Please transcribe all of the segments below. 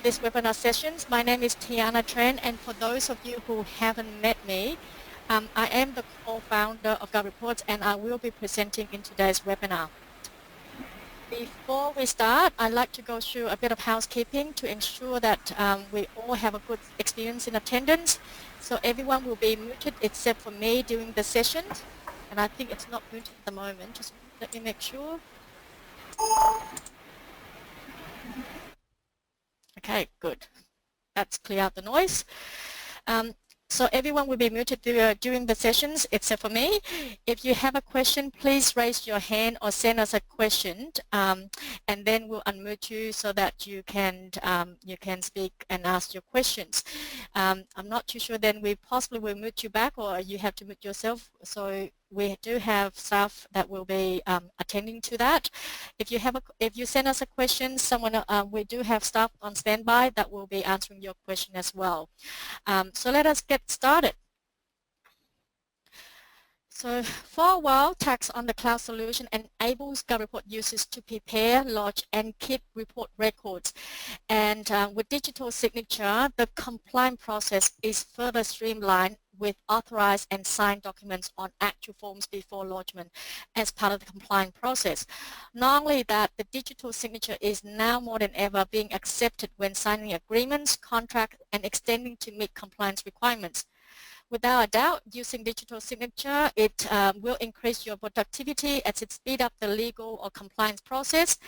this webinar sessions. My name is Tiana Tran, and for those of you who haven't met me, I am the co-founder of GovReports, and I will be presenting in today's webinar. Before we start, I'd like to go through a bit of housekeeping to ensure that we all have a good experience in attendance. So everyone will be muted except for me during the session, and I think it's not muted at the moment. Just let me make sure. Okay, good. That's clear out the noise. So everyone will be muted during the sessions except for me. If you have a question, please raise your hand or send us a question, and then we'll unmute you so that you can speak and ask your questions. I'm not too sure, then we possibly will mute you back, or you have to mute yourself. So we do have staff that will be attending to that. If you send us a question, we do have staff on standby that will be answering your question as well. So let us get started. So for a while, tax on the cloud solution enables GovReport users to prepare, lodge, and keep report records. And with digital signature, the compliance process is further streamlined with authorized and signed documents on actual forms before lodgement as part of the compliance process. Not only that, the digital signature is now more than ever being accepted when signing agreements, contracts, and extending to meet compliance requirements. Without a doubt, using digital signature, it will increase your productivity as it speeds up the legal or compliance process,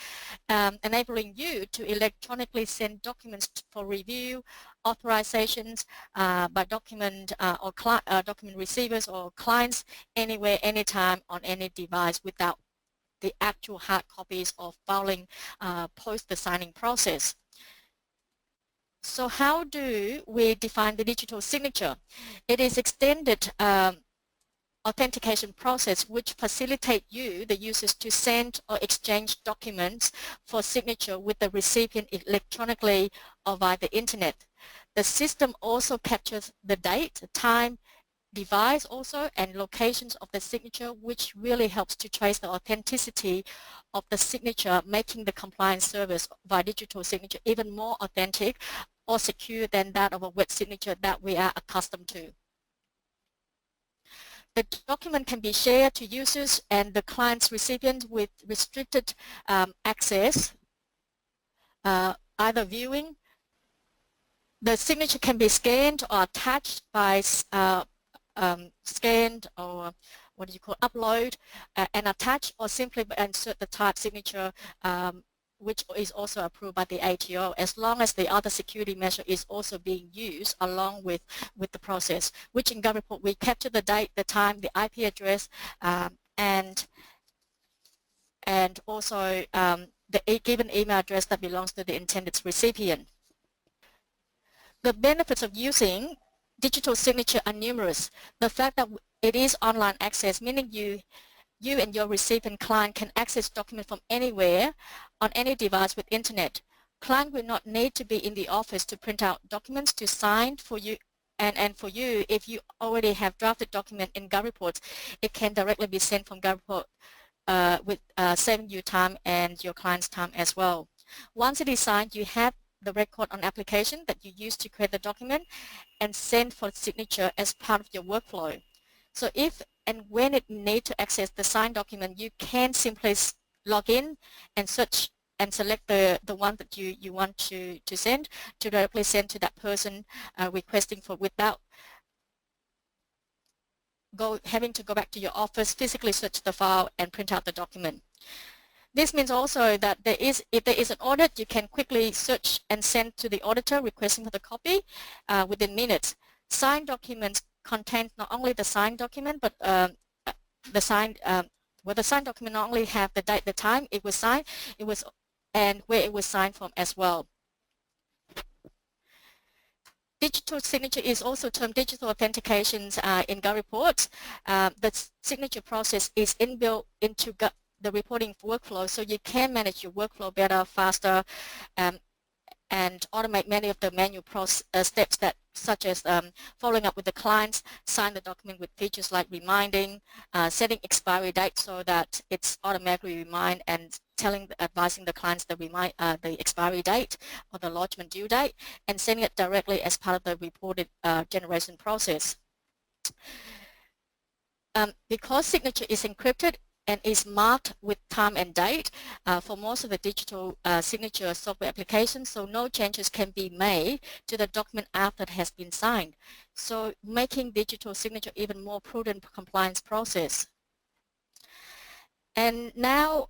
enabling you to electronically send documents for review, authorizations by document document receivers or clients anywhere, anytime, on any device without the actual hard copies of filing post the signing process. So how do we define the digital signature? It is extended authentication process which facilitate you, the users, to send or exchange documents for signature with the recipient electronically or via the internet. The system also captures the date, time, device also, and locations of the signature, which really helps to trace the authenticity of the signature, making the compliance service via digital signature even more authentic or secure than that of a wet signature that we are accustomed to. The document can be shared to users and the client's recipient with restricted access, either viewing. The signature can be scanned or attached by scanned or upload and attach, or simply insert the type signature which is also approved by the ATO, as long as the other security measure is also being used along with the process, which in GovReport we capture the date, the time, the IP address, and also the given email address that belongs to the intended recipient. The benefits of using digital signature are numerous. The fact that it is online access, meaning you and your recipient client can access documents from anywhere on any device with internet. Client will not need to be in the office to print out documents to sign for you, and for you, if you already have drafted document in GovReports, it can directly be sent from GovReport with saving you time and your client's time as well. Once it is signed, you have the record on application that you use to create the document and send for signature as part of your workflow. So if and when it need to access the signed document, you can simply log in and search and select the one that you want to send, to directly send to that person requesting for, without having to go back to your office, physically search the file and print out the document. This means also that if there is an audit, you can quickly search and send to the auditor requesting for the copy within minutes. Signed documents contain not only the signed document, but the signed document not only have the date, the time it was signed, and where it was signed from as well. Digital signature is also termed digital authentications in GovReports. The signature process is inbuilt into the reporting workflow, so you can manage your workflow better, faster, and automate many of the manual steps that such as following up with the clients, sign the document with features like reminding, setting expiry date so that it's automatically remind and advising the clients the expiry date or the lodgement due date, and sending it directly as part of the reported generation process. Because signature is encrypted and is marked with time and date for most of the digital signature software applications, so no changes can be made to the document after it has been signed. So making digital signature even more prudent compliance process. And now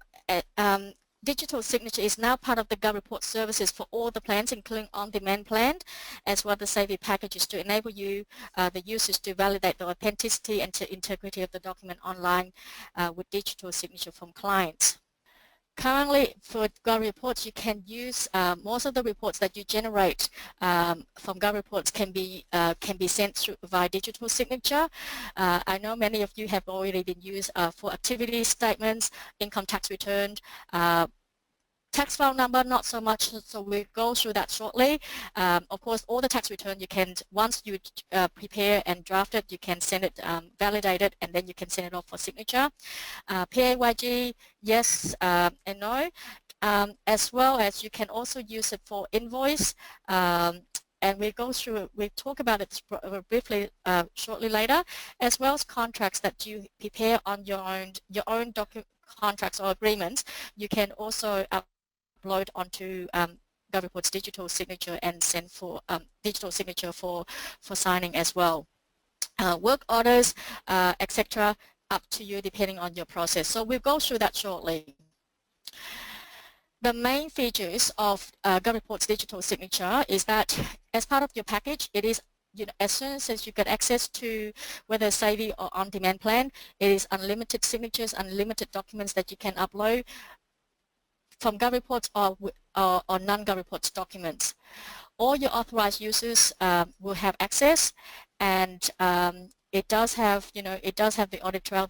digital signature is now part of the GovReports services for all the plans, including on-demand plan, as well as Savvy packages to enable you, the users, to validate the authenticity and integrity of the document online with digital signature from clients. Currently, for GovReports, you can use most of the reports that you generate from GovReports can be sent through via digital signature. I know many of you have already been used for activity statements, income tax return, tax file number, not so much, so we'll go through that shortly. Of course, all the tax return you can, once you prepare and draft it, you can send it, validate it, and then you can send it off for signature. PAYG, yes and no, as well as you can also use it for invoice. And we talk about it briefly shortly later, as well as contracts that you prepare on your own contracts or agreements. You can also upload onto GovReports digital signature and send for digital signature for signing as well. Work orders, etc., up to you depending on your process. So we'll go through that shortly. The main features of GovReports digital signature is that as part of your package, it is, as soon as you get access to whether Savvy or on-demand plan, it is unlimited signatures, unlimited documents that you can upload from GovReports or non-GovReports documents. All your authorized users will have access, and it does have, the audit trail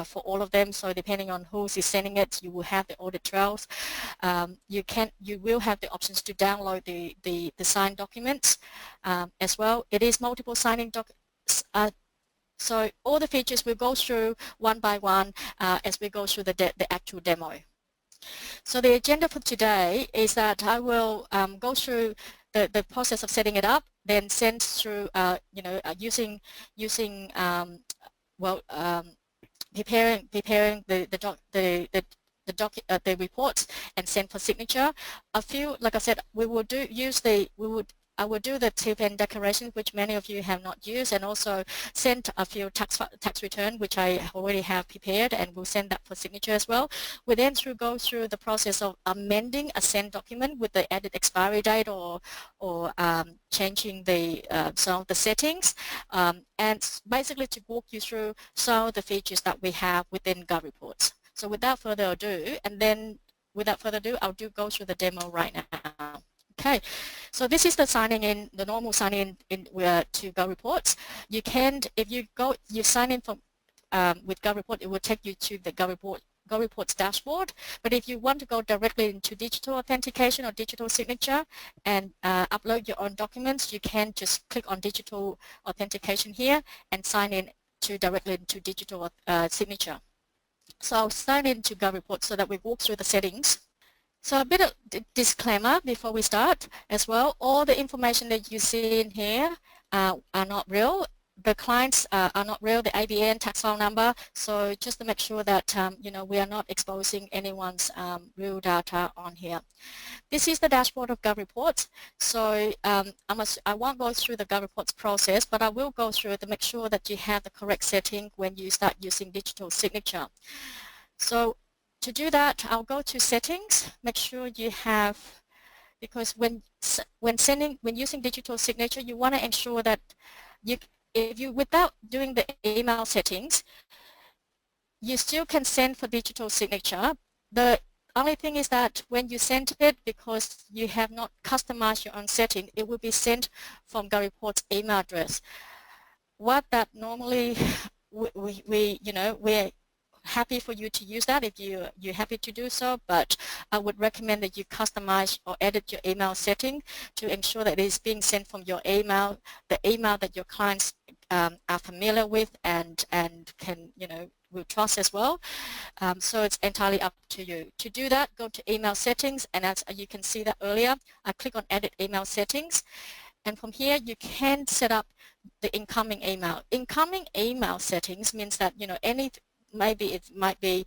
for all of them. So depending on who is sending it, you will have the audit trails. You will have the options to download the signed documents as well. It is multiple signing so all the features we'll go through one by one as we go through the actual demo. So the agenda for today is that I will go through the process of setting it up, then send through, using preparing the reports and send for signature. A few, like I said, I will do the tip and declaration, which many of you have not used, and also send a few tax return, which I already have prepared, and we'll send that for signature as well. We then go through the process of amending a send document with the added expiry date or changing some of the settings, and basically to walk you through some of the features that we have within GovReports. So without further ado, I'll go through the demo right now. Okay, so this is the signing in, the normal signing in to GovReports. You can, if you sign in from with GovReport, it will take you to the GovReports dashboard. But if you want to go directly into digital authentication or digital signature and upload your own documents, you can just click on digital authentication here and sign in directly into digital signature. So I'll sign into GovReports so that we walk through the settings. So a bit of disclaimer before we start as well. All the information that you see in here are not real. The clients are not real, the ABN, tax file number. So just to make sure that we are not exposing anyone's real data on here. This is the dashboard of GovReports. So I won't go through the GovReports process, but I will go through it to make sure that you have the correct setting when you start using digital signature. So to do that, I'll go to settings, make sure you have, because when using digital signature, you want to ensure that without doing the email settings, you still can send for digital signature. The only thing is that when you send it, because you have not customized your own setting, it will be sent from GovReports email address. What that normally happy for you to use that if you're happy to do so, but I would recommend that you customize or edit your email setting to ensure that it is being sent from your email, the email that your clients are familiar with and can, will trust as well. So it's entirely up to you. To do that, go to email settings, and as you can see that earlier, I click on edit email settings, and from here you can set up the incoming email. Incoming email settings means that, maybe it might be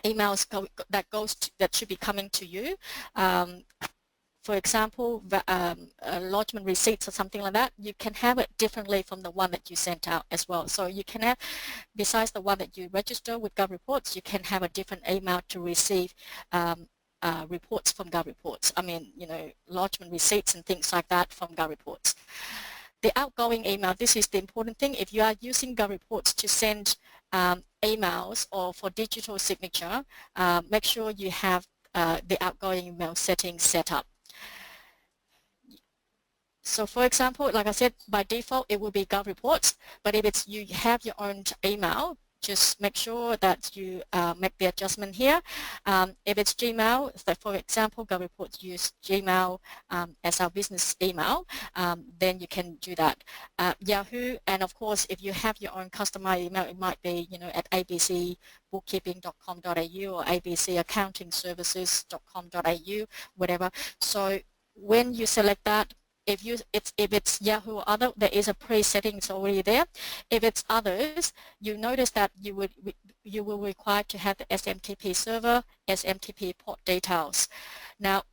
emails that should be coming to you. For example, lodgement receipts or something like that, you can have it differently from the one that you sent out as well. So you can have, besides the one that you register with GovReports, you can have a different email to receive reports from GovReports. I mean, lodgement receipts and things like that from GovReports. The outgoing email, this is the important thing. If you are using GovReports to send emails or for digital signature, make sure you have the outgoing email settings set up. So for example, like I said, by default it will be GovReports, but if you have your own email, just make sure that you make the adjustment here. If it's Gmail, so for example, GovReports use Gmail as our business email, then you can do that. Yahoo, and of course, if you have your own customized email, it might be, at abcbookkeeping.com.au or abcaccountingservices.com.au, whatever. So when you select that, if it's Yahoo or other, there is a pre-settings already there. If it's others, you notice that you will require to have the SMTP server, SMTP port details. Now,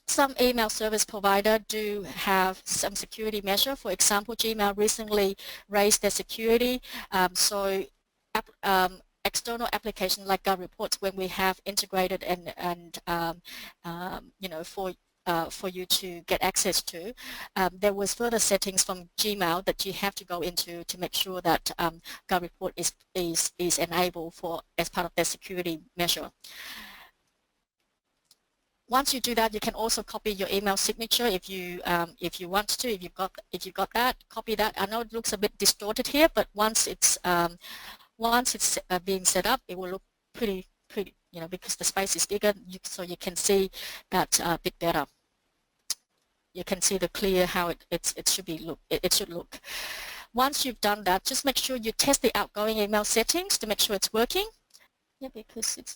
some email service provider do have some security measure. For example, Gmail recently raised their security, so external applications like GovReports, when we have integrated and for you to get access to, there was further settings from Gmail that you have to go into to make sure that GovReport is enabled as part of their security measure. Once you do that, you can also copy your email signature if you want to. If you got that, copy that. I know it looks a bit distorted here, but once it's being set up, it will look pretty, because the space is bigger, so you can see that a bit better. You can see the clear how it should look. Once you've done that, just make sure you test the outgoing email settings to make sure it's working. Yeah, because it's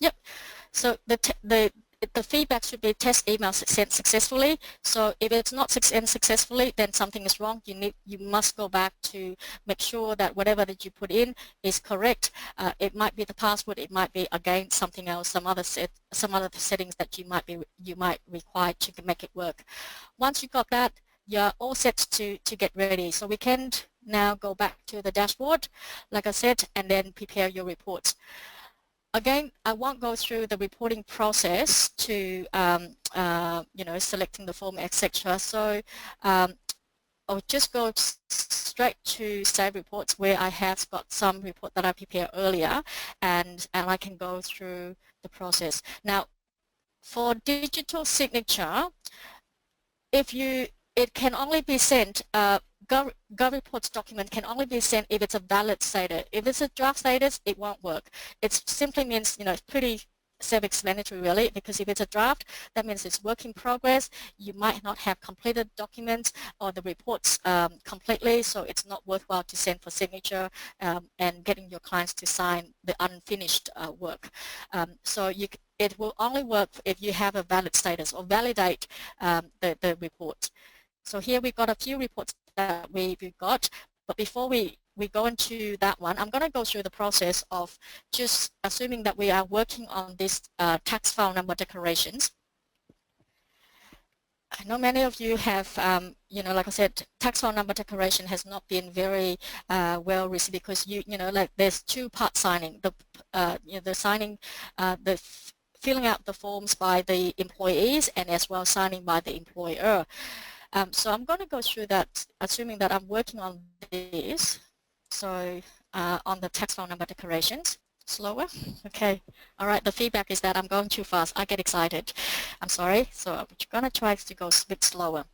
So the feedback should be test email sent successfully. So if it's not sent successfully, then something is wrong. You must go back to make sure that whatever that you put in is correct. It might be the password. It might be again something else, some other settings that you might require to make it work. Once you got that, you're all set to get ready. So we can now go back to the dashboard, like I said, and then prepare your reports. Again, I won't go through the reporting process to, selecting the form, etc. So I'll just go straight to Save Reports, where I have got some report that I prepared earlier, and I can go through the process. Now, for digital signature, it can only be sent, GovReports document can only be sent if it's a valid status. If it's a draft status, it won't work. It simply means, it's pretty self-explanatory really, because if it's a draft, that means it's work in progress. You might not have completed documents or the reports completely, so it's not worthwhile to send for signature and getting your clients to sign the unfinished work. So it will only work if you have a valid status or validate the report. So here we've got a few reports that we've got, but before we go into that one, I'm going to go through the process of just assuming that we are working on this tax file number declarations. I know many of you have, like I said, tax file number declaration has not been very well received because there's two-part signing. The signing, filling out the forms by the employees and as well signing by the employer. So I'm going to go through that, assuming that I'm working on this. So on the tax file number declarations. Slower? Okay. All right. The feedback is that I'm going too fast. I get excited. I'm sorry. So I'm going to try to go a bit slower.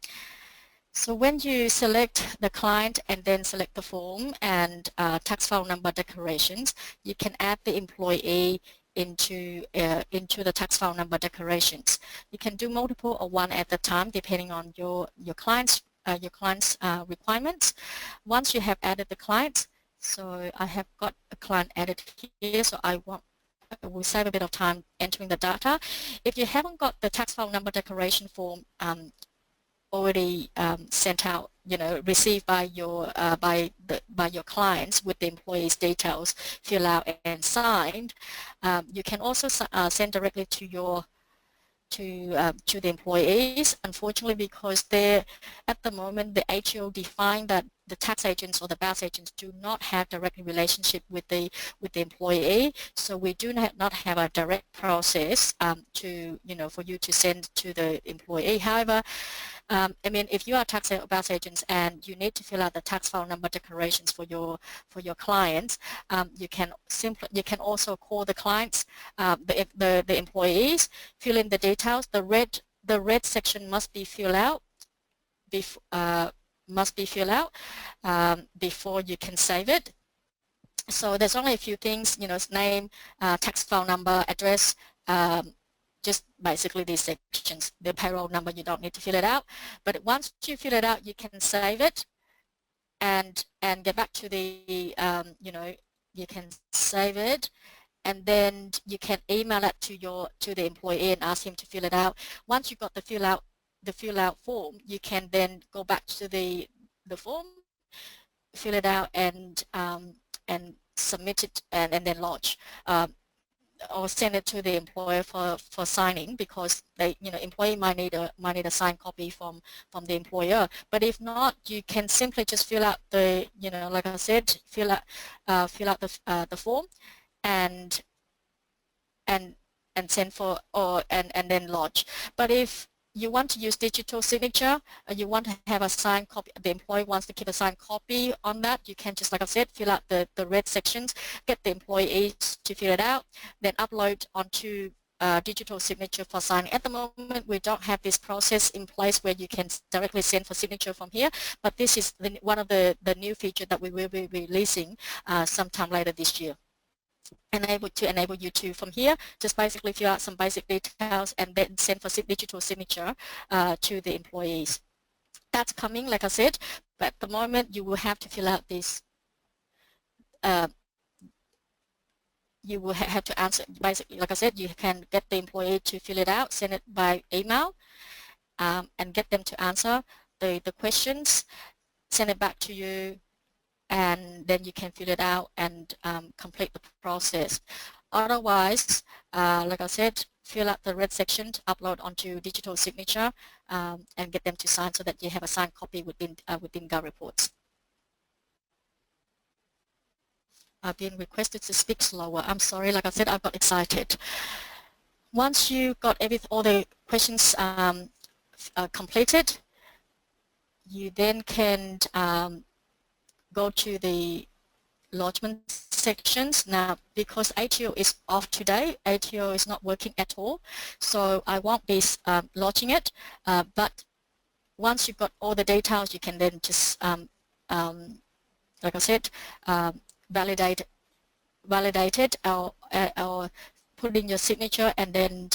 So when you select the client and then select the form and tax file number declarations, you can add the employee into the tax file number declarations. You can do multiple or one at a time depending on your client's requirements. Once you have added the client, so I have got a client added here, so I will save a bit of time entering the data. If you haven't got the tax file number declaration form already sent out, received by your clients with the employee's details filled out and signed, you can also send directly to the employees. Unfortunately, because at the moment the ATO defined that the tax agents or the BAS agents do not have direct relationship with the employee, so we do not have a direct process for you to send to the employee. However, I mean, if you are tax or BAS agents and you need to fill out the tax file number declarations for your clients, you can also call the clients, the employees, fill in the details. The red section must be filled out before you can save it. So there's only a few things, name, tax file number, address, just basically these sections. The payroll number, you don't need to fill it out. But once you fill it out, you can save it and get back to the, you can save it, and then you can email it to the employee and ask him to fill it out. Once you've got the fill out form, you can then go back to the form, fill it out, and submit it, and then lodge. Or send it to the employer for signing, because employee might need a signed copy from the employer. But if not, you can simply just fill out the, like I said, fill out the form and send for, and then lodge. But if you want to use digital signature, you want to have a signed copy, the employee wants to keep a signed copy on that, you can just, like I said, fill out the red sections, get the employees to fill it out, then upload onto digital signature for signing. At the moment, we don't have this process in place where you can directly send for signature from here, but this is one of the new features that we will be releasing sometime later this year. Enable you to, from here, just basically fill out some basic details and then send for digital signature to the employees. That's coming, like I said, but at the moment you will have to fill out this, you will have to answer, basically, like I said, you can get the employee to fill it out, send it by email, and get them to answer the questions, send it back to you, and then you can fill it out and complete the process. Otherwise, like I said, fill out the red section, upload onto digital signature, and get them to sign so that you have a signed copy within GovReports. I've been requested to speak slower. I'm sorry, like I said, I got excited. Once you got all the questions completed, you then can go to the lodgement sections. Now, because ATO is off today, ATO is not working at all, so I won't be lodging it, but once you've got all the details, you can then just, like I said, validate it, or put in your signature, and then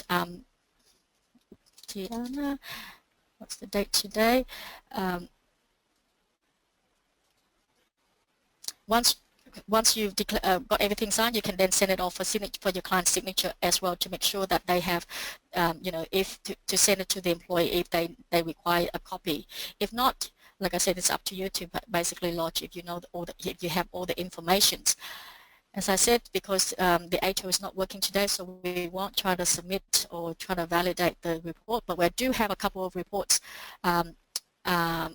Tiana, what's the date today? Once you've got everything signed, you can then send it off for your client's signature as well, to make sure that they have, if to send it to the employee if they require a copy. If not, like I said, it's up to you to basically lodge if you know if you have all the information. As I said, because the ATO is not working today, so we won't try to submit or try to validate the report, but we do have a couple of reports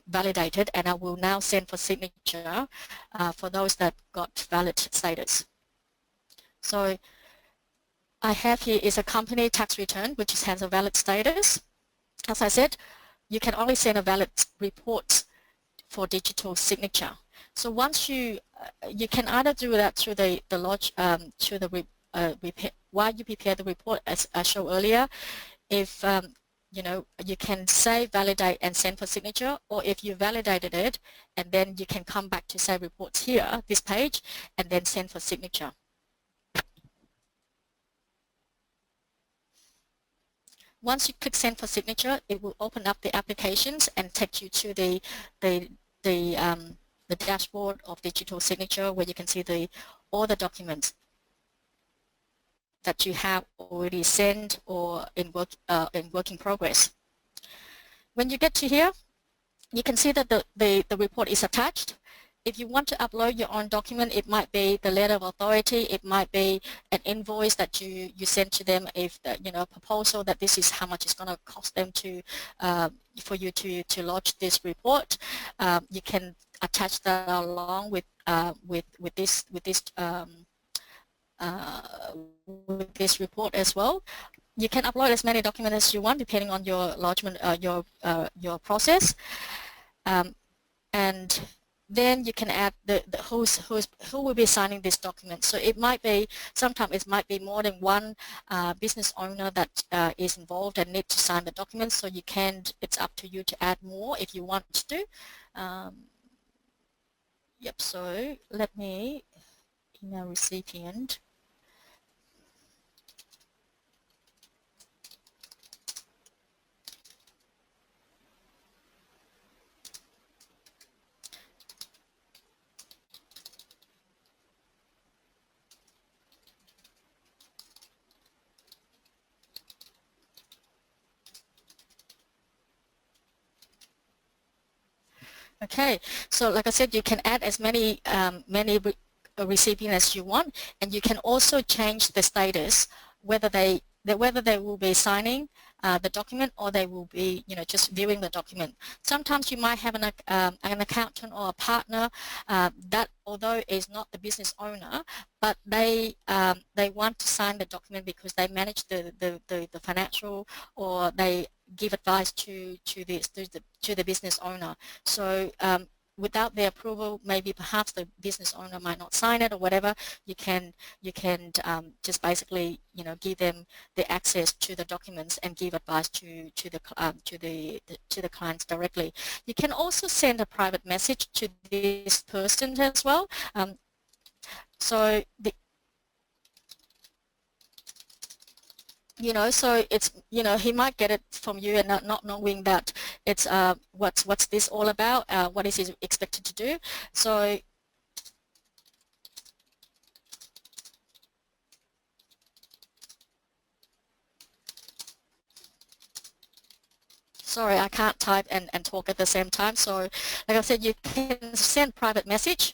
validated, and I will now send for signature for those that got valid status. So I have here is a company tax return which has a valid status. As I said, you can only send a valid report for digital signature. So once you can either do that through the lodge, while you prepare the report, as I showed earlier. If you can save, validate, and send for signature, or if you validated it, and then you can come back to save reports here, this page, and then send for signature. Once you click send for signature, it will open up the applications and take you to the the dashboard of digital signature, where you can see all the documents that you have already sent or in work in progress. When you get to here, you can see that the report is attached. If you want to upload your own document, it might be the letter of authority, it might be an invoice that you send to them, if a proposal that this is how much it's going to cost them to for you to lodge this report. You can attach that along with this report as well. You can upload as many documents as you want, depending on your lodgement, your process, and then you can add who will be signing this document. So it might be, sometimes it might be more than one business owner that is involved and need to sign the document. So you can, it's up to you to add more if you want to. Yep. So let me email recipient. Okay, so like I said, you can add as many recipients as you want, and you can also change the status, whether they will be signing the document, or they will be just viewing the document. Sometimes you might have an accountant or a partner that, although is not the business owner, but they want to sign the document because they manage the financial, or they give advice to the business owner. So without their approval, maybe perhaps the business owner might not sign it or whatever. You can just basically give them the access to the documents and give advice to the clients directly. You can also send a private message to this person as well. So so it's, he might get it from you and not knowing that it's what's this all about, what is he expected to do. So sorry, I can't type and talk at the same time. So like I said, you can send private message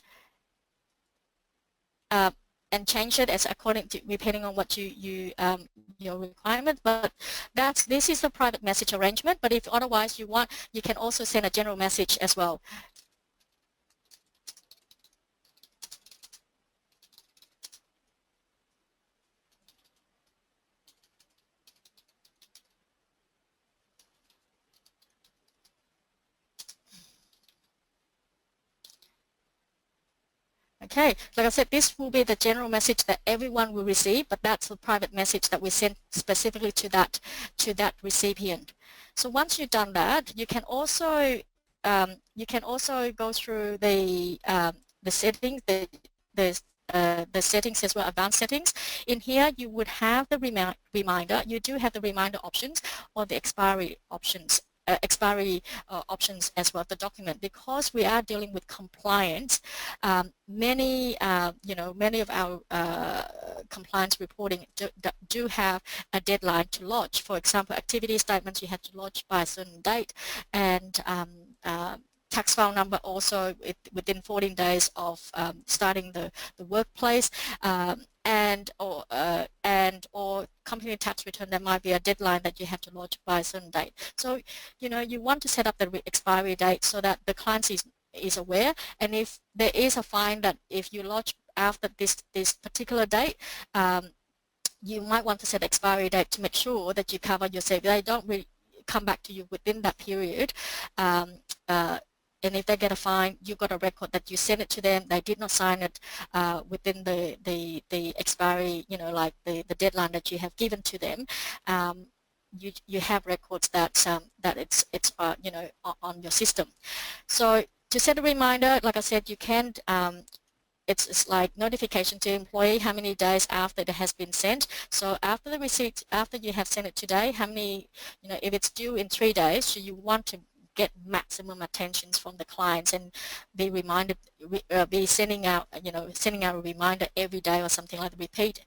and change it as according to, depending on what your requirement. But this is a private message arrangement. But if otherwise you want, you can also send a general message as well. Okay, like I said, this will be the general message that everyone will receive, but that's the private message that we send specifically to that recipient. So once you've done that, you can also go through the settings, the settings as well, advanced settings. In here, you would have the reminder. You do have the reminder options or the expiry options. Options as well, the document, because we are dealing with compliance. Many of our compliance reporting do have a deadline to lodge. For example, activity statements you have to lodge by a certain date, and tax file number also within 14 days of starting the workplace, and or company tax return, there might be a deadline that you have to lodge by a certain date. So you want to set up the expiry date so that the client is aware, and if there is a fine that if you lodge after this particular date, you might want to set expiry date to make sure that you cover yourself. They don't really come back to you within that period. And if they get a fine, you've got a record that you sent it to them, they did not sign it within the expiry, like the deadline that you have given to them. you have records that it's you know, on your system. So to set a reminder, like I said, you can it's like notification to employee how many days after it has been sent. So after the receipt, after you have sent it today, how many, you know, if it's due in 3 days, so you want to get maximum attentions from the clients and be reminded, be sending out, you know, sending out a reminder every day or something like that, repeat.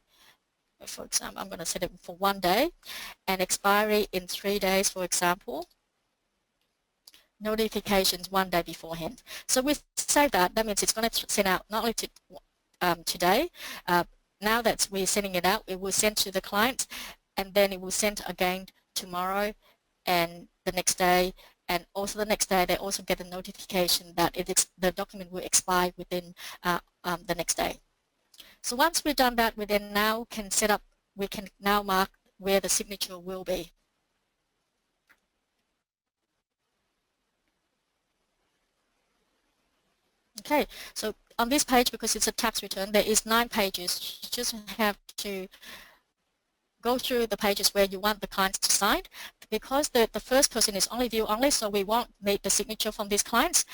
For example, I'm going to set it for 1 day and expiry in 3 days, for example. Notifications 1 day beforehand. So we say that means it's going to send out not only to today, now that we're sending it out, it will send to the clients, and then it will send again tomorrow and the next day, and also the next day they also get a notification that the document will expire within the next day. So once we've done that, we then now can set up, we can now mark where the signature will be. Okay, so on this page, because it's a tax return, there is 9 pages. You just have to go through the pages where you want the clients to sign. Because the first person is only view only, so we won't need the signature from these clients,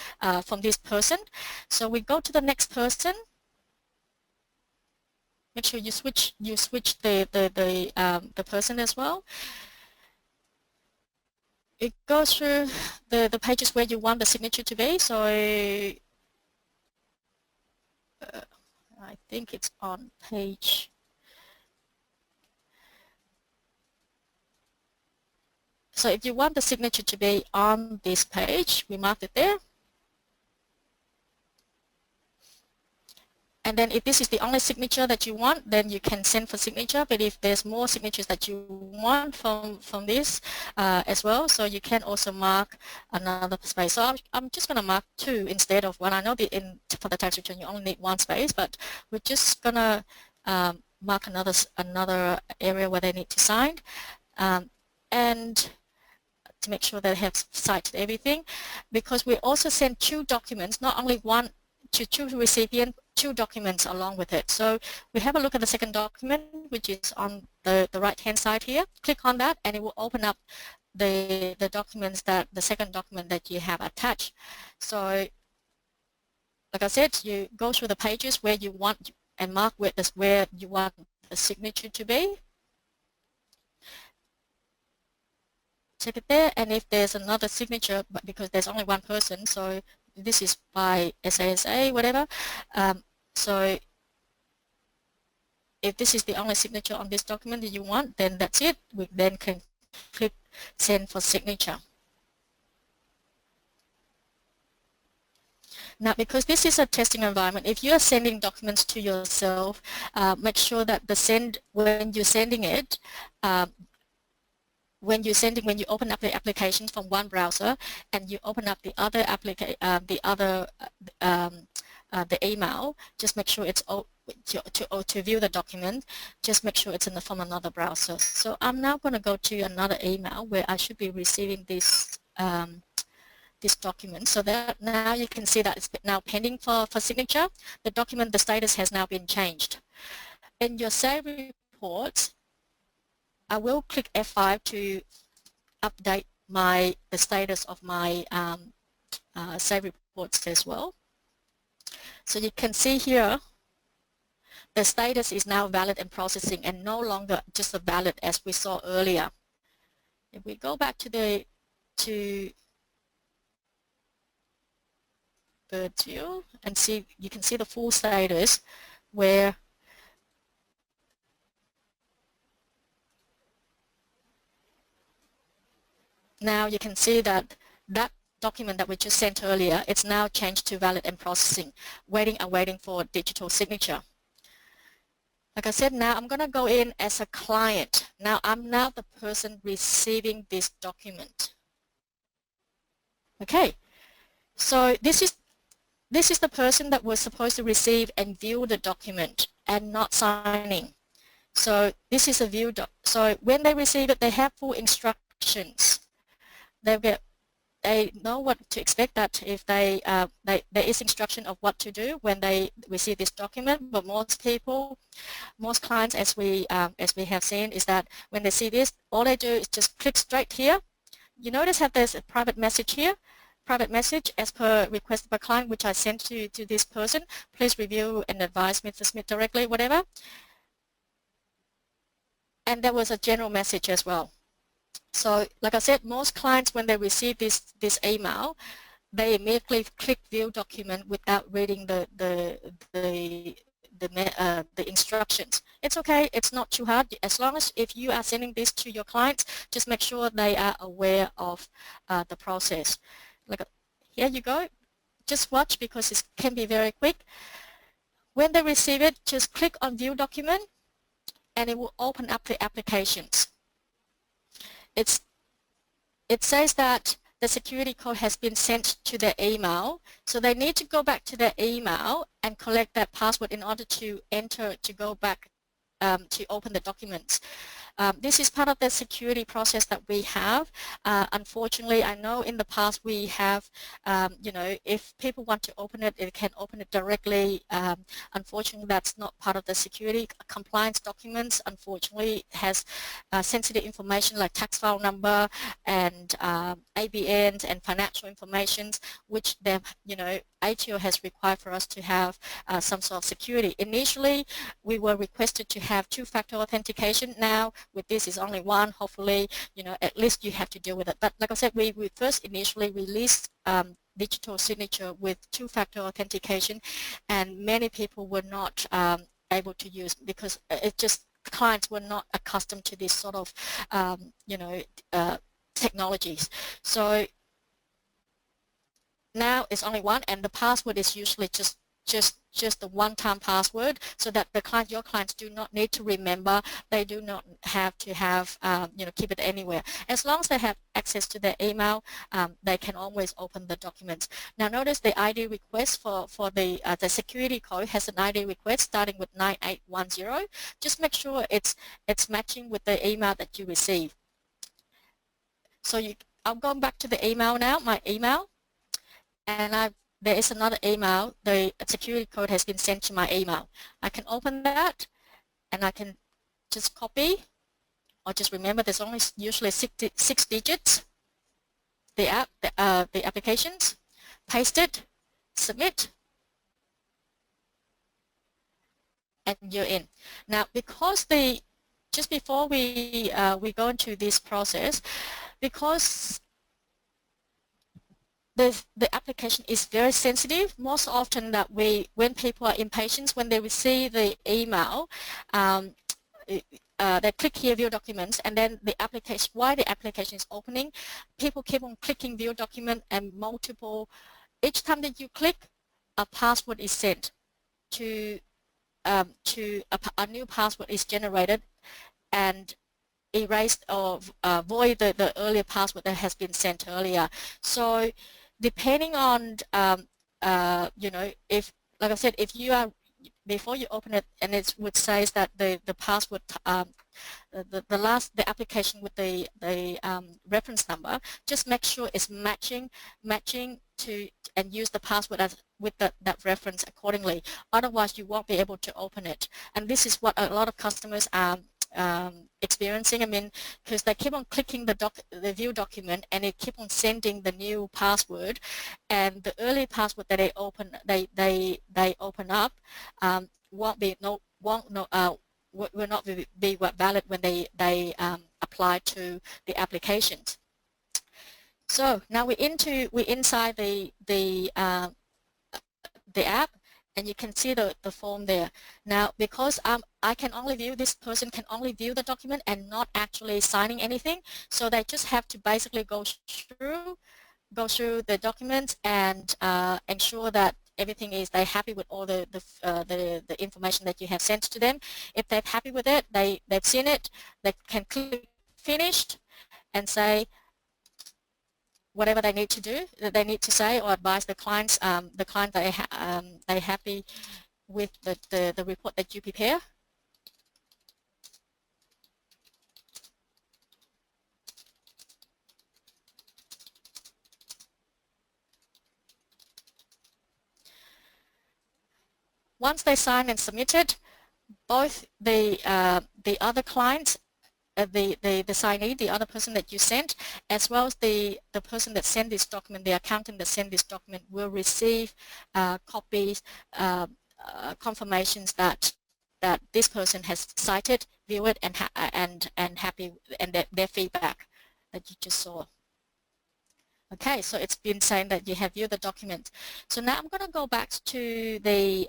from this person. So we go to the next person. Make sure you switch the person as well. It goes through the pages where you want the signature to be. So I think it's on page. So if you want the signature to be on this page, we mark it there. And then if this is the only signature that you want, then you can send for signature. But if there's more signatures that you want from this as well, so you can also mark another space. So I'm just going to mark 2 instead of 1. I know for the tax return you only need 1 space, but we're just going to mark another area where they need to sign, and to make sure they have cited everything, because we also send 2 documents, not only one to 2 recipients, 2 documents along with it. So we have a look at the second document, which is on the right hand side here. Click on that and it will open up the documents, that the second document that you have attached. So like I said, you go through the pages where you want and mark where you want the signature to be. Check it there, and if there's another signature, but because there's only 1 person, so this is by SASA, whatever. So if this is the only signature on this document that you want, then that's it. We then can click send for signature. Now, because this is a testing environment, if you're sending documents to yourself, make sure that when you're sending it, when you open up the application from one browser and you open up the email, just make sure it's to view the document. Just make sure it's from another browser. So I'm now going to go to another email where I should be receiving this document. So that now you can see that it's now pending for signature. The document, the status has now been changed. In your save reports, I will click F5 to update the status of my save reports as well. So you can see here the status is now valid and processing, and no longer just a valid as we saw earlier. If we go back to bird view and see, you can see the full status where now you can see that document that we just sent earlier, it's now changed to valid and processing, awaiting for digital signature. Like I said, now I'm going to go in as a client. Now I'm now the person receiving this document. Okay, so this is the person that was supposed to receive and view the document and not signing. So this is a view so when they receive it, they have full instructions. They'll get they know what to expect, that if there is instruction of what to do when they receive this document. But most people, most clients, as we have seen, is that when they see this, all they do is just click straight here. You notice how there's a private message here, private message as per request by client, which I sent to this person. Please review and advise me to submit directly, whatever. And there was a general message as well. So like I said, most clients, when they receive this email, they immediately click view document without reading the instructions. It's okay, it's not too hard. As long as if you are sending this to your clients, just make sure they are aware of the process. Like, here you go. Just watch, because it can be very quick. When they receive it, just click on view document and it will open up the applications. It says that the security code has been sent to their email, so they need to go back to their email and collect that password in order to enter, to go back to open the documents. This is part of the security process that we have. Unfortunately, I know in the past we have, you know, if people want to open it, they can open it directly. Unfortunately, that's not part of the security. Compliance documents, unfortunately, has sensitive information like tax file number and ABNs and financial information, which they, you know, ATO has required for us to have some sort of security. Initially, we were requested to have two-factor authentication. Now, with this is only one. Hopefully, you know, at least you have to deal with it. But like I said, we first initially released digital signature with two-factor authentication, and many people were not able to use, because it just, clients were not accustomed to this sort of, you know, technologies. So now it's only one, and the password is usually just the one-time password, so that the client, your clients, do not need to remember. They do not have to have, you know, keep it anywhere. As long as they have access to their email, they can always open the documents. Now notice the ID request for the security code has an ID request starting with 9810. Just make sure it's matching with the email that you receive. So I'm going back to the email now, my email, and there is another email. The security code has been sent to my email. I can open that, and I can just copy, or just remember there's only usually six digits. The applications, paste it, submit, and you're in. Now, because just before we go into this process, because the application is very sensitive, most often that when people are impatient, when they receive the email, they click here, view documents, and then the application, while the application is opening, people keep on clicking view document, and each time that you click, a password is sent to a new password is generated and erased or void the earlier password that has been sent earlier. So depending on, you know, if, like I said, if you are, before you open it and it would say that the password, the application with the reference number, just make sure it's matching to, and use the password as with that reference accordingly. Otherwise, you won't be able to open it. And this is what a lot of customers are experiencing. I mean, because they keep on clicking the view document, and it keep on sending the new password, and the early password that they open up will not be valid when they apply to the applications. So now we're inside the app, and you can see the form there. Now, because I can only view, this person can only view the document and not actually signing anything, so they just have to basically go through the documents and ensure that everything is, they're happy with all the information that you have sent to them. If they're happy with it, they've seen it, they can click finished and say whatever they need to do, they need to say, or advise the clients, they're happy with the report that you prepare. Once they sign and submit it, both the other client, the signee, the other person that you sent, as well as the person that sent this document, the accountant that sent this document, will receive copies, confirmations that this person has cited, viewed it, and happy, and their feedback that you just saw. Okay, so it's been saying that you have viewed the document. So now I'm going to go back to the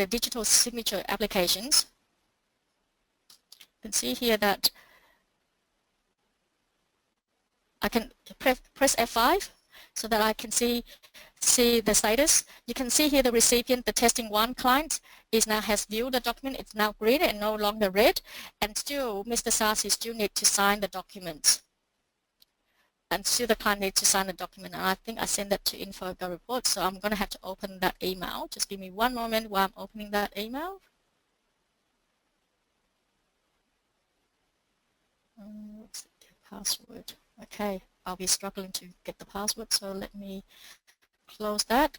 digital signature applications. You can see here that I can press F5 so that I can see the status. You can see here the recipient, the testing 1 client, has viewed the document. It's now green and no longer red, and still Mr. Sarsi still need to sign the document. And still the client needs to sign the document. And I think I sent that to info GovReports, so I'm going to have to open that email. Just give me one moment while I'm opening that email. What's the password? Okay, I'll be struggling to get the password, so let me close that.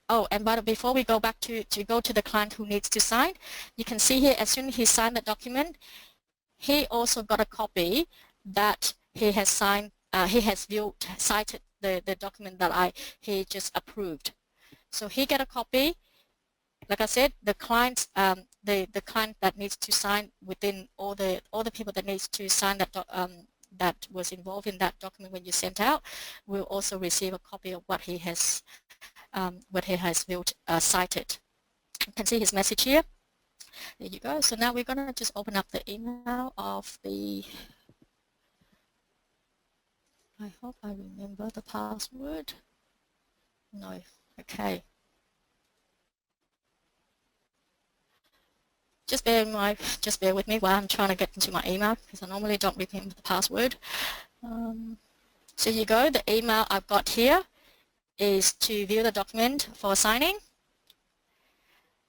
Oh, and before we go back to go to the client who needs to sign, you can see here as soon as he signed the document, he also got a copy that he has signed. He has cited the document that he just approved. So he got a copy. Like I said, the client, the client that needs to sign within all the people that needs to sign that was involved in that document when you sent out, will also receive a copy of what he has cited. You can see his message here. There you go. So now we're going to just open up the email of the, I hope I remember the password. No. Okay. Just bear with me while I'm trying to get into my email, because I normally don't remember the password. So you go. The email I've got here is to view the document for signing.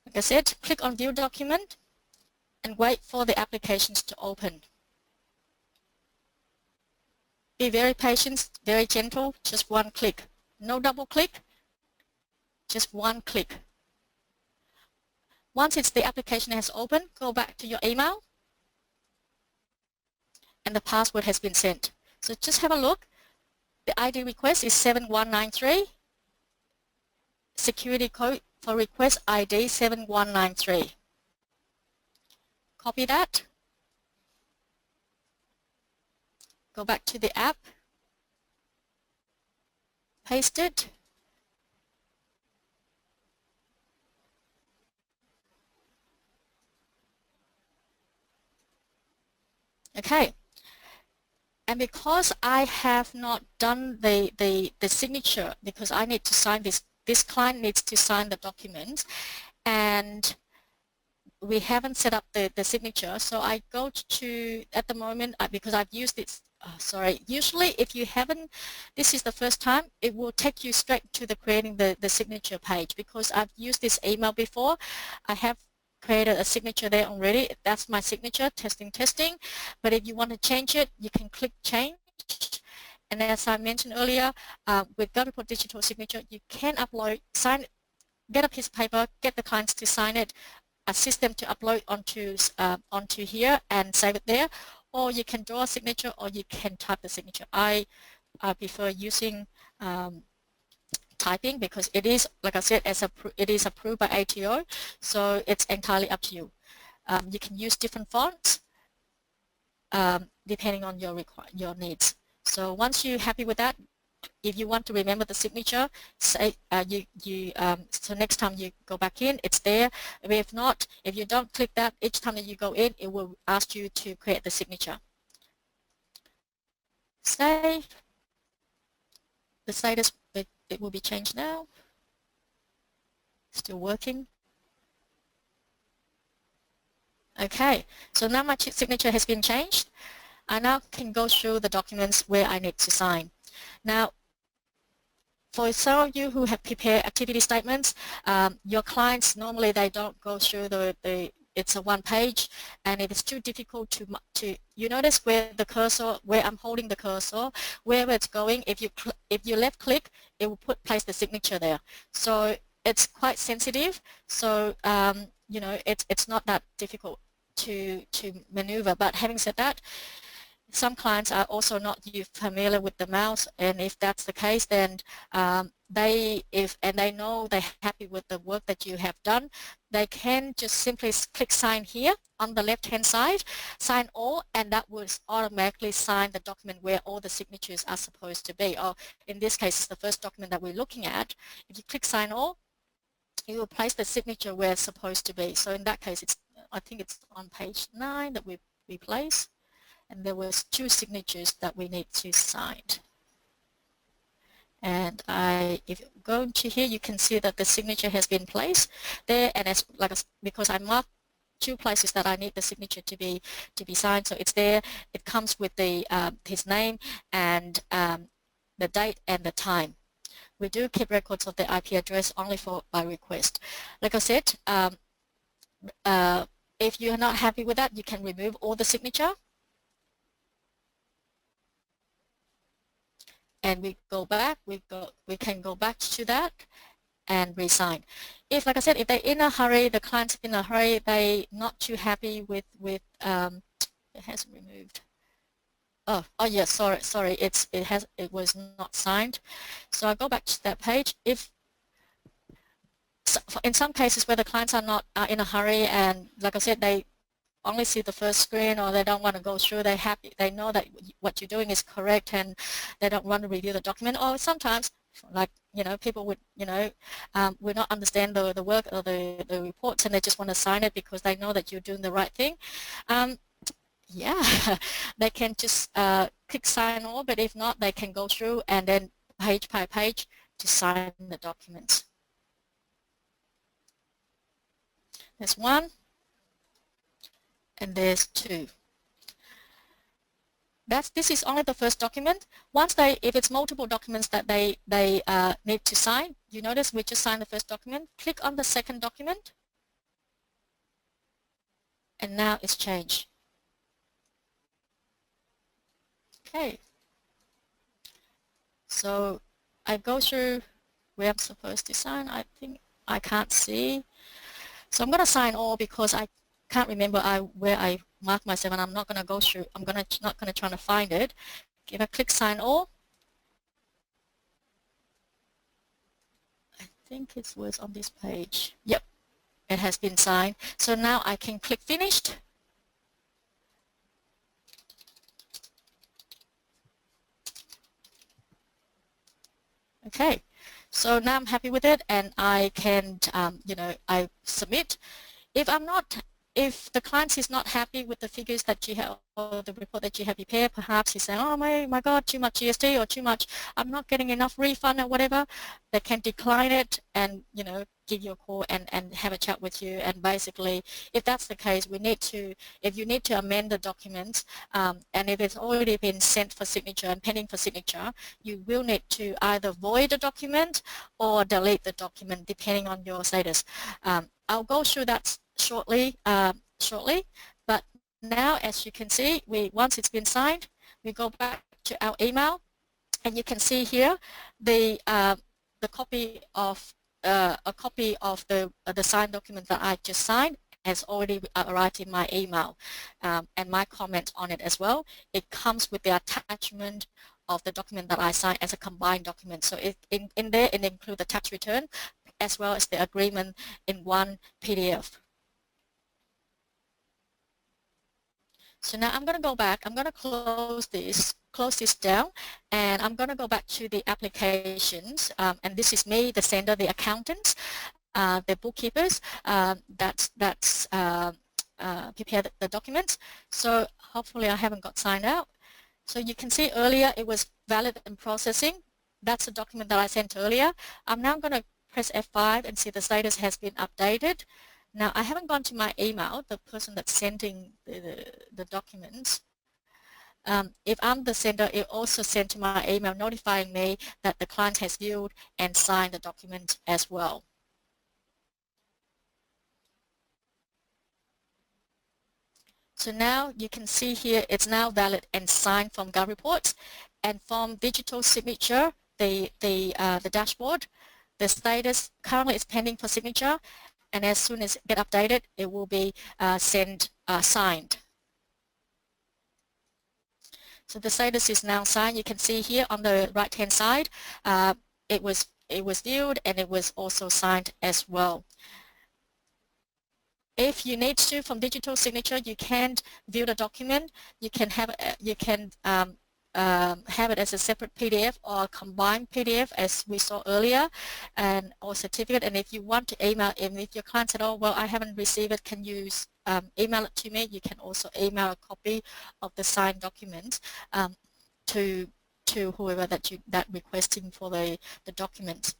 Like I said, click on View Document and wait for the applications to open. Be very patient, very gentle, just one click. No double click, just one click. Once the application has opened, go back to your email and the password has been sent. So just have a look. The ID request is 7193. Security code for request ID 7193. Copy that. Go back to the app. Paste it. Okay. And because I have not done the signature, because I need to sign this client needs to sign the document, and we haven't set up the signature, so I go to, at the moment, because I've used this, usually if you haven't, this is the first time, it will take you straight to the creating the signature page, because I've used this email before. I have created a signature there already. That's my signature, testing. But if you want to change it, you can click change. And as I mentioned earlier, with GovReport Digital Signature, you can upload, sign, get a piece of paper, get the clients to sign it, assist them to upload onto here and save it there, or you can draw a signature, or you can type the signature. I prefer using typing, because it is, like I said, it is approved by ATO, so it's entirely up to you. You can use different fonts depending on your needs. So once you're happy with that, if you want to remember the signature, say so next time you go back in, it's there. If not, if you don't click that, each time that you go in, it will ask you to create the signature. Save. The status, it will be changed now. Still working. Okay, so now my signature has been changed. I now can go through the documents where I need to sign. Now, for some of you who have prepared activity statements, your clients, normally they don't go through the it's a one page, and if it's too difficult to you notice where the cursor, where I'm holding the cursor, where it's going, if you left click, it will place the signature there. So it's quite sensitive, so you know, it's not that difficult to maneuver. But having said that, some clients are also not familiar with the mouse, and if that's the case, then they know they're happy with the work that you have done, they can just simply click sign here on the left hand side, sign all, and that will automatically sign the document where all the signatures are supposed to be. Or in this case, it's the first document that we're looking at. If you click sign all, you will place the signature where it's supposed to be. So in that case, I think it's on page 9 that we place. And there was 2 signatures that we need to sign. And if you go into here, you can see that the signature has been placed there, and because I marked 2 places that I need the signature to be signed, so it's there. It comes with the his name and the date and the time. We do keep records of the IP address only by request. Like I said, if you're not happy with that, you can remove all the signature. And we can go back to that and resign. If, like I said, if they're in a hurry, the client's in a hurry, they not too happy with it hasn't removed. Oh yes, sorry, it was not signed. So I go back to that page. If in some cases where the clients are not in a hurry, and like I said, they only see the first screen, or they don't want to go through, they know that what you're doing is correct, and they don't want to review the document. Or sometimes, like, you know, people would, you know, would not understand the work or the reports, and they just want to sign it because they know that you're doing the right thing. Yeah, they can just click sign all, but if not, they can go through and then page by page to sign the documents. There's 1. And there's 2. This is only the first document. If it's multiple documents that they need to sign, you notice we just signed the first document. Click on the second document, and now it's changed. Okay. So I go through where I'm supposed to sign. I think I can't see. So I'm going to sign all because I can't remember where I marked myself, and I'm not going to go through. I'm not going to try to find it. If I click sign all, I think it was on this page. Yep, it has been signed. So now I can click finished. Okay, so now I'm happy with it, and I can, you know, I submit. If the client is not happy with the figures that you have, or the report that you have prepared, perhaps he's saying, oh my God, too much GST, or too much, I'm not getting enough refund, or whatever, they can decline it and, you know, give you a call and have a chat with you. And basically, if that's the case, if you need to amend the documents, and if it's already been sent for signature and pending for signature, you will need to either void the document or delete the document, depending on your status. I'll go through that shortly, but now, as you can see, once it's been signed, we go back to our email, and you can see here the copy of a copy of the signed document that I just signed has already arrived in my email, and my comment on it as well. It comes with the attachment of the document that I signed as a combined document. So in there, it includes the tax return as well as the agreement in one PDF. So now I'm going to go back. I'm going to close this down, and I'm going to go back to the applications. And this is me, the sender, the accountants, the bookkeepers that's prepared the documents. So hopefully I haven't got signed out. So you can see earlier it was valid and processing. That's the document that I sent earlier. I'm now going to press F5 and see the status has been updated. Now, I haven't gone to my email, the person that's sending the documents. If I'm the sender, it also sent to my email notifying me that the client has viewed and signed the document as well. So now you can see here it's now valid and signed from GovReports, and from digital signature, the dashboard, the status currently is pending for signature, and as soon as it get updated, it will be signed. So the status is now signed. You can see here on the right-hand side, it was viewed and it was also signed as well. If you need to, from digital signature, you can view the document. You can have it as a separate PDF or combined PDF, as we saw earlier, or certificate. And if you want to email, and if your client said, "Oh, well, I haven't received it, can you email it to me?" You can also email a copy of the signed document to whoever that requesting for the document.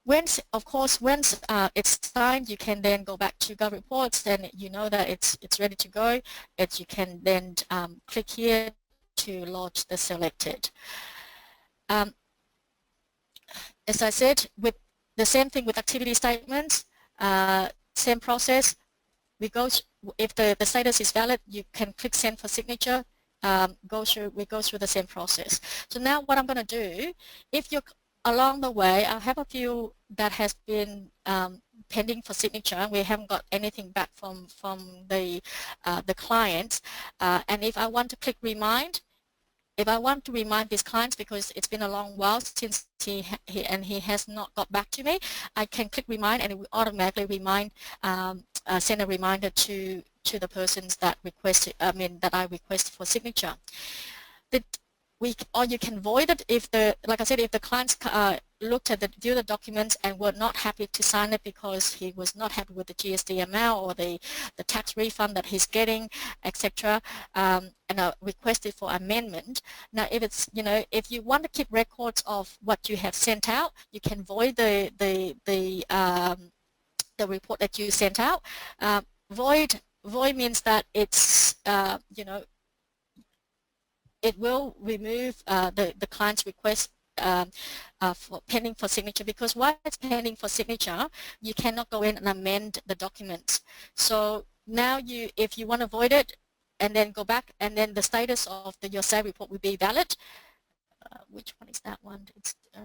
Once it's signed, you can then go back to GovReports, then you know that it's ready to go. You can then click here to lodge the selected. As I said, with the same thing with activity statements, same process. If the status is valid, you can click send for signature. We go through the same process. So now what I'm going to do, if you're along the way, I have a few that has been pending for signature. We haven't got anything back from the clients. And if I want to click remind, if I want to remind these clients because it's been a long while since he has not got back to me, I can click remind and it will automatically send a reminder to the persons that I request for signature. Or you can void it if like I said, if the clients looked at view the documents and were not happy to sign it because he was not happy with the GST amount or the tax refund that he's getting, etc., and requested for amendment. Now, if it's if you want to keep records of what you have sent out, you can void the report that you sent out. Void means that it's it will remove the client's request pending for signature, because while it's pending for signature, you cannot go in and amend the documents. So now if you want to void it and then go back, and then the status of your sale report will be valid. Which one is that one? It's I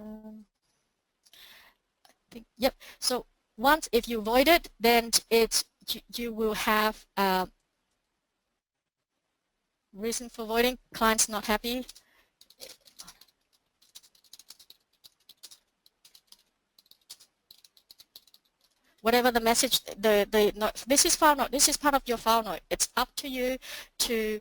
think, yep. So if you void it, then you will have reason for voiding, client's not happy. Whatever the message, this is file note. This is part of your file note. It's up to you to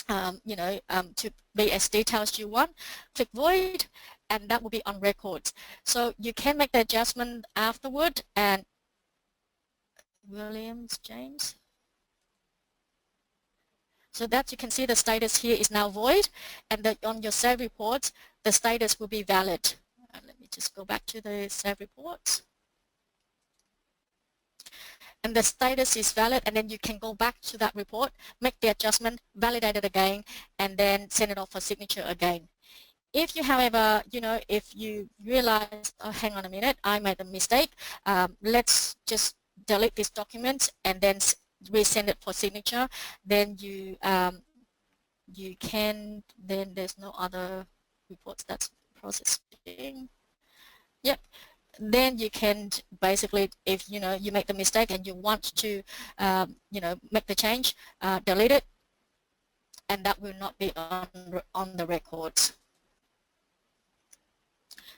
to be as detailed as you want. Click void, and that will be on records. So you can make the adjustment afterward. And James. So that you can see the status here is now void, and on your save reports, the status will be valid. Let me just go back to the save reports. And the status is valid, and then you can go back to that report, make the adjustment, validate it again, and then send it off for signature again. If you, however, if you realize, oh, hang on a minute, I made a mistake, let's just delete this document and then resend it for signature, then you can, then there's no other reports that's processing. Yep. Then you can basically, if you make the mistake and you want to make the change, delete it, and that will not be on the records.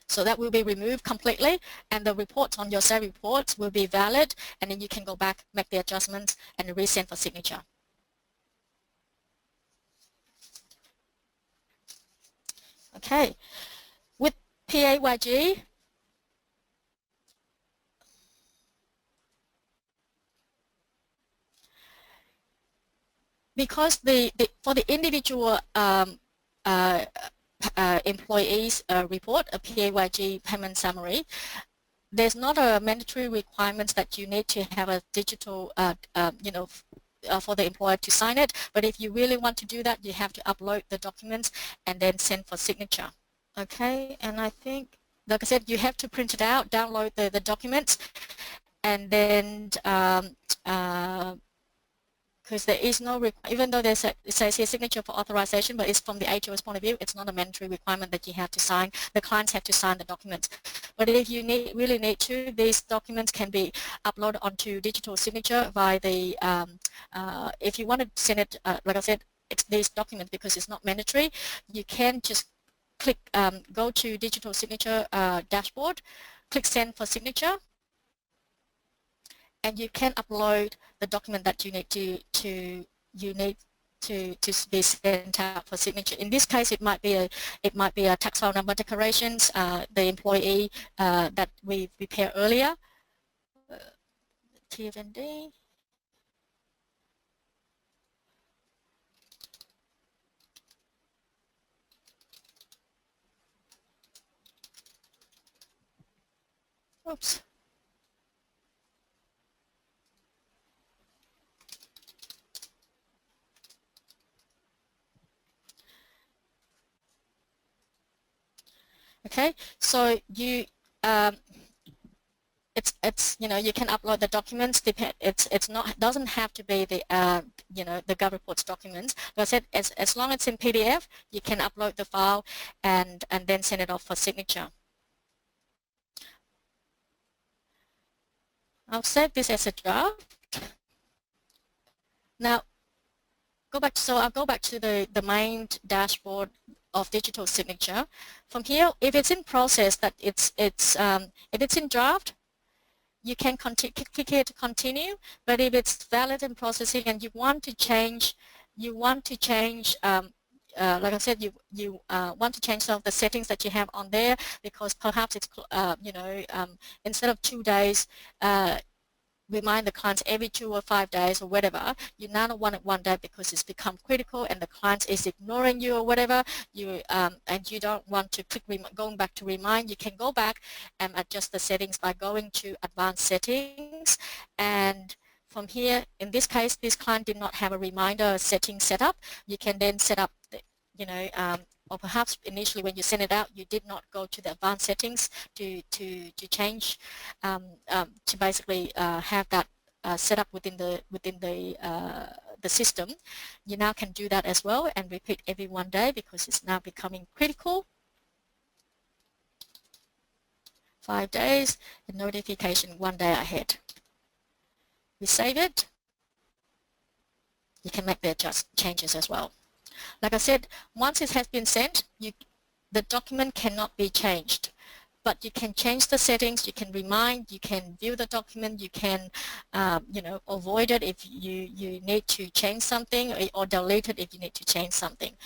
So that will be removed completely, and the reports on your sale reports will be valid, and then you can go back, make the adjustments, and resend for signature. Okay, with PAYG, because for the individual employees report, a PAYG payment summary, there's not a mandatory requirement that you need to have a digital, for the employer to sign it. But if you really want to do that, you have to upload the documents and then send for signature. Okay, and I think, like I said, you have to print it out, download the documents, and then because there is no, even though it says here signature for authorization, but it's from the ATO's point of view, it's not a mandatory requirement that you have to sign. The clients have to sign the documents. But if you really need to, these documents can be uploaded onto digital signature via the, if you want to send it, like I said, it's these documents, because it's not mandatory, you can just click, go to digital signature dashboard, click send for signature, and you can upload the document that you need to be sent out for signature. In this case, it might be a tax file number declarations, the employee that we prepared earlier, TFND. Oops. Okay, so you it's you know, you can upload the documents. It's not, doesn't have to be the you know, the GovReports documents. Like I said, as long as it's in PDF, you can upload the file and then send it off for signature. I'll save this as a draft. Now I'll go back to the main dashboard of digital signature. From here, if it's in process, that if it's in draft, you can click here to continue. But if it's valid in processing and you want to change, like I said, you want to change some of the settings that you have on there, because perhaps it's you know, instead of 2 days, remind the clients every 2 or 5 days or whatever, you now don't want it 1 day because it's become critical and the client is ignoring you or whatever, and you don't want to click going back to remind. You can go back and adjust the settings by going to advanced settings, and from here, in this case, this client did not have a reminder setting set up. You can then set up the, you know, or perhaps initially when you send it out, you did not go to the advanced settings to change, to basically have that set up within the system. You now can do that as well and repeat every 1 day, because it's now becoming critical. 5 days, the notification 1 day ahead. We save it. You can make the changes as well. Like I said, once it has been sent, the document cannot be changed. But you can change the settings, you can remind, you can view the document, you can you know, avoid it if you need to change something, or delete it if you need to change something.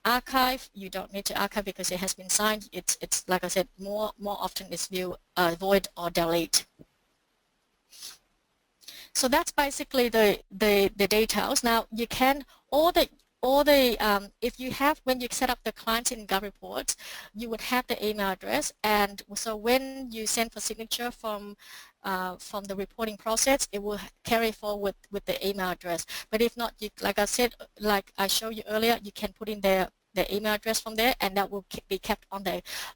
Archive, you don't need to archive because it has been signed. It's like I said, more often it's view, avoid or delete. So that's basically the details. Now you can, if you have, when you set up the clients in GovReports, you would have the email address, and so when you send for signature from the reporting process, it will carry forward with the email address. But if not, like I said, like I showed you earlier, you can put in the email address from there, and that will be kept on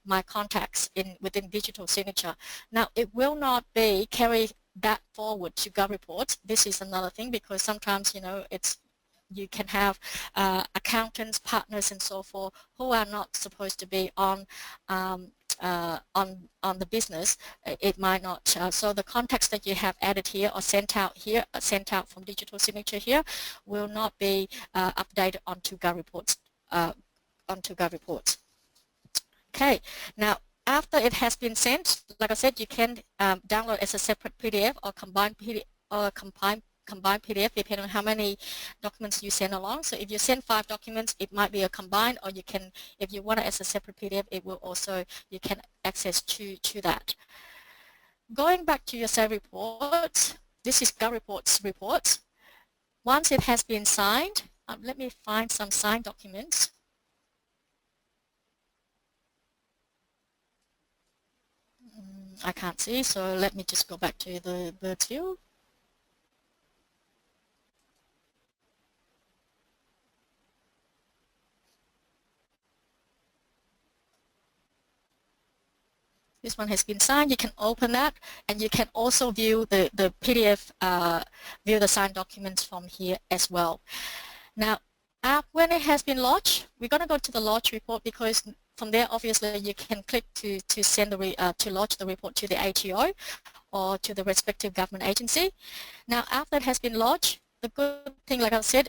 my contacts within digital signature. Now it will not be carry that forward to GovReports. This is another thing, because sometimes, you know, you can have accountants, partners, and so forth who are not supposed to be on the business. It might not. So the contacts that you have added here or sent out here, sent out from digital signature here, will not be updated onto GovReports. Okay. Now, after it has been sent, like I said, you can download as a separate PDF or combine PDF depending on how many documents you send along. So if you send 5 documents, it might be a combined, or you can, if you want it as a separate PDF, it will also, you can access to that. Going back to your save reports, this is GovReports reports. Once it has been signed, let me find some signed documents. I can't see, so let me just go back to the bird's view. This one has been signed. You can open that, and you can also view the PDF, view the signed documents from here as well. Now, when it has been lodged, we're going to go to the lodge report, because from there, obviously, you can click to send to lodge the report to the ATO or to the respective government agency. Now, after it has been lodged, the good thing, like I said,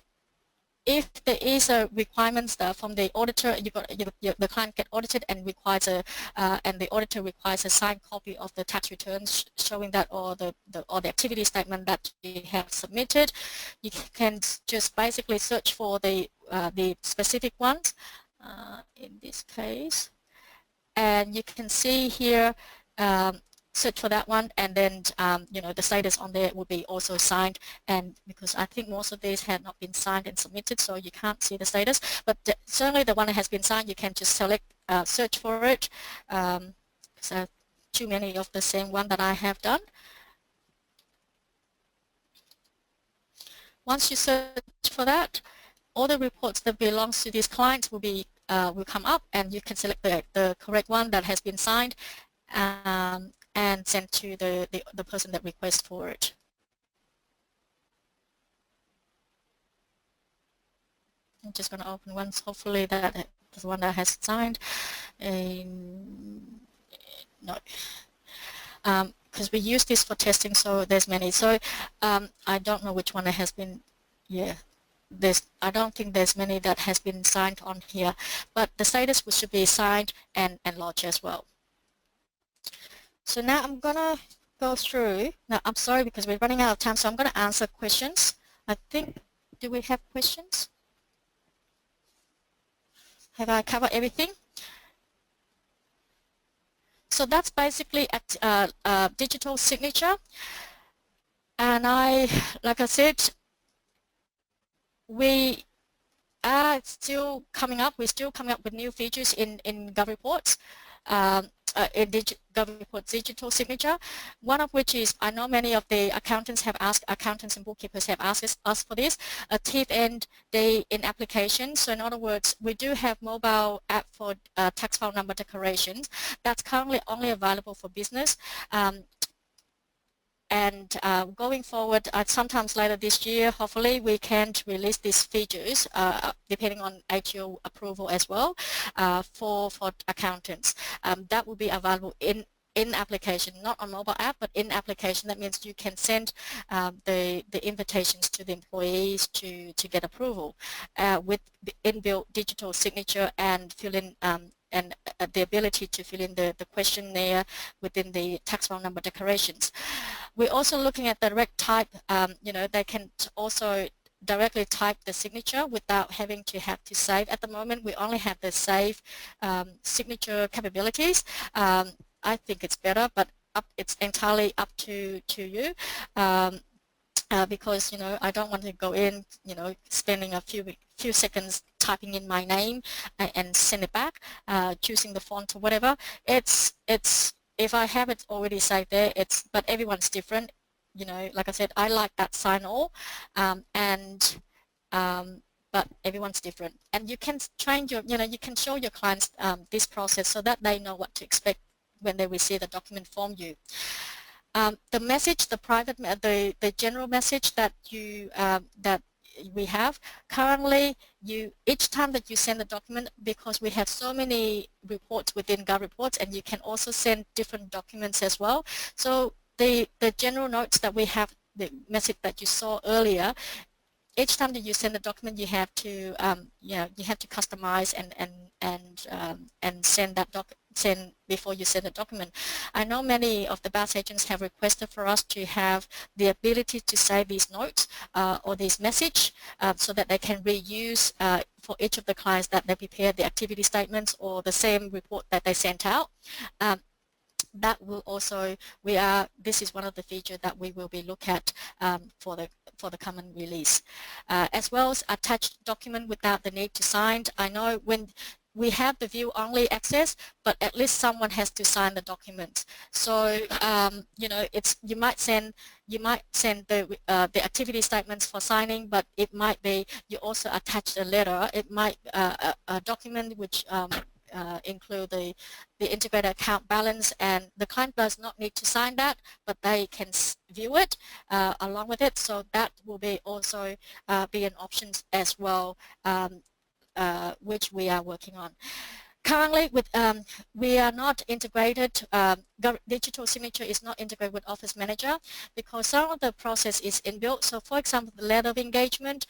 if there is a requirements from the auditor, the client get audited and requires and the auditor requires a signed copy of the tax returns showing that, or the activity statement that you have submitted. You can just basically search for the specific ones in this case, and you can see here. Search for that one, and then the status on there will be also signed, and because I think most of these have not been signed and submitted, so you can't see the status, but certainly the one that has been signed, you can just select search for it. So too many of the same one that I have done. Once you search for that, all the reports that belongs to these clients will be will come up, and you can select the correct one that has been signed and sent to the person that requests for it. I'm just going to open once. Hopefully that is the one that has signed. No, because we use this for testing, so there's many. So I don't know which one that has been. Yeah, I don't think there's many that has been signed on here, but the status should be signed and lodged as well. So now I'm going to go through. Now, I'm sorry because we're running out of time, so I'm going to answer questions. I think, do we have questions? Have I covered everything? So that's basically a digital signature. And like I said, we are still coming up. We're still coming up with new features in GovReports. In GovReports digital signature, one of which is, I know many of the accountants and bookkeepers have asked us for this, a TIFF end day in application. So in other words, we do have mobile app for tax file number declarations. That's currently only available for business. And going forward, sometimes later this year, hopefully we can release these features, depending on ATO approval as well, for accountants. That will be available in application, not on mobile app, but in application. That means you can send the invitations to the employees to get approval with the inbuilt digital signature and fill in and the ability to fill in the questionnaire within the tax file number declarations. We're also looking at direct type. They can also directly type the signature without having to save. At the moment, we only have the save signature capabilities. I think it's better, but it's entirely up to you. Because I don't want to go in, spending a few seconds typing in my name and send it back, choosing the font or whatever. It's if I have it already saved there, but everyone's different. Like I said, I like that sign all, but everyone's different, and you can train you can show your clients this process so that they know what to expect when they receive the document from you. The message, the general message that that we have currently, each time that you send a document, because we have so many reports within GovReports, and you can also send different documents as well. So the general notes that we have, the message that you saw earlier, each time that you send a document, you have to customize and send that send before you send a document. I know many of the BAS agents have requested for us to have the ability to save these notes or this message so that they can reuse for each of the clients that they prepare the activity statements or the same report that they sent out. That will also, this is one of the features that we will be look at for the common release. As well as attached document without the need to sign. I know when we have the view only access, but at least someone has to sign the document. So you might send the activity statements for signing, but it might be you also attach a letter. It might a document which include the integrated account balance, and the client does not need to sign that, but they can view it along with it. So that will be also be an option as well, which we are working on. Currently, we are not integrated, digital signature is not integrated with Office Manager because some of the process is inbuilt. So for example, the letter of engagement,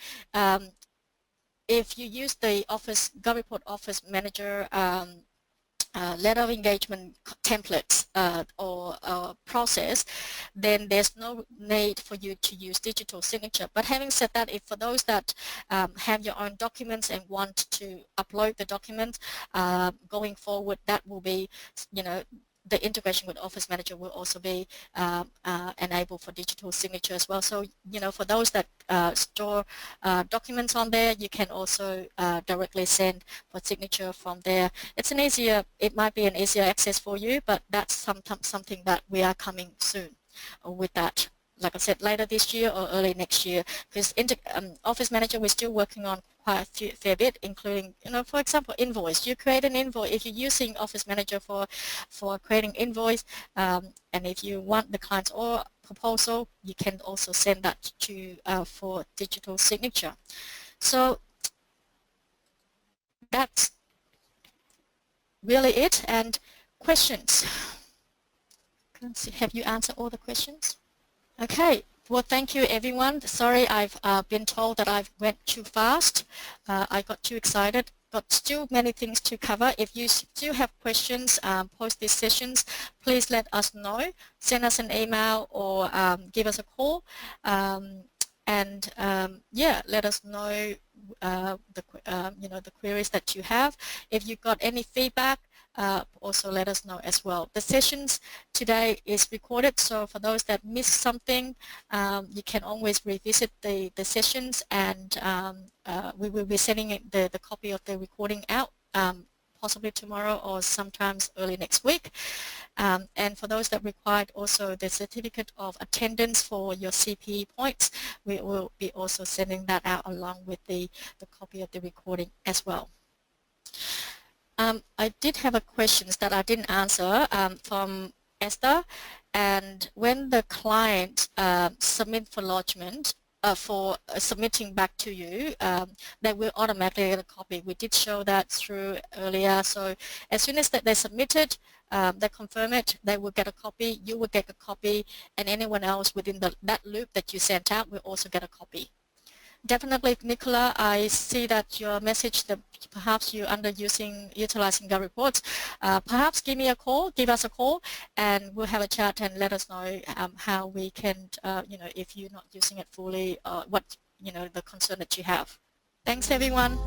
if you use the GovReport Office Manager letter of engagement templates or process, then there's no need for you to use digital signature. But having said that, if for those that have your own documents and want to upload the documents going forward, that will be, the integration with Office Manager will also be enabled for digital signature as well. So, for those that store documents on there, you can also directly send for signature from there. It might be an easier access for you, but that's something that we are coming soon with that. Like I said, later this year or early next year, because Office Manager we're still working on quite a fair bit, including, for example, invoice. You create an invoice if you're using Office Manager for creating invoice, and if you want the client's or proposal, you can also send that to for digital signature. So that's really it. And questions? Let's see, have you answered all the questions? Okay, well, thank you, everyone. Sorry, I've been told that I went too fast. I got too excited. Got still many things to cover. If you still have questions post these sessions, please let us know. Send us an email or give us a call. Yeah, let us know the queries that you have. If you've got any feedback, also let us know as well. The sessions today is recorded, so for those that missed something, you can always revisit the sessions, and we will be sending the copy of the recording out possibly tomorrow or sometimes early next week. And for those that required also the certificate of attendance for your CPE points, we will be also sending that out along with the copy of the recording as well. I did have a question that I didn't answer from Esther, and when the client submit for lodgement, for submitting back to you, they will automatically get a copy. We did show that through earlier. So as soon as they submit it, they confirm it, they will get a copy, you will get a copy, and anyone else within that loop that you sent out will also get a copy. Definitely, Nicola, I see that your message that perhaps you're utilizing GovReports. Perhaps give us a call, and we'll have a chat and let us know how we can, if you're not using it fully, what, the concern that you have. Thanks, everyone.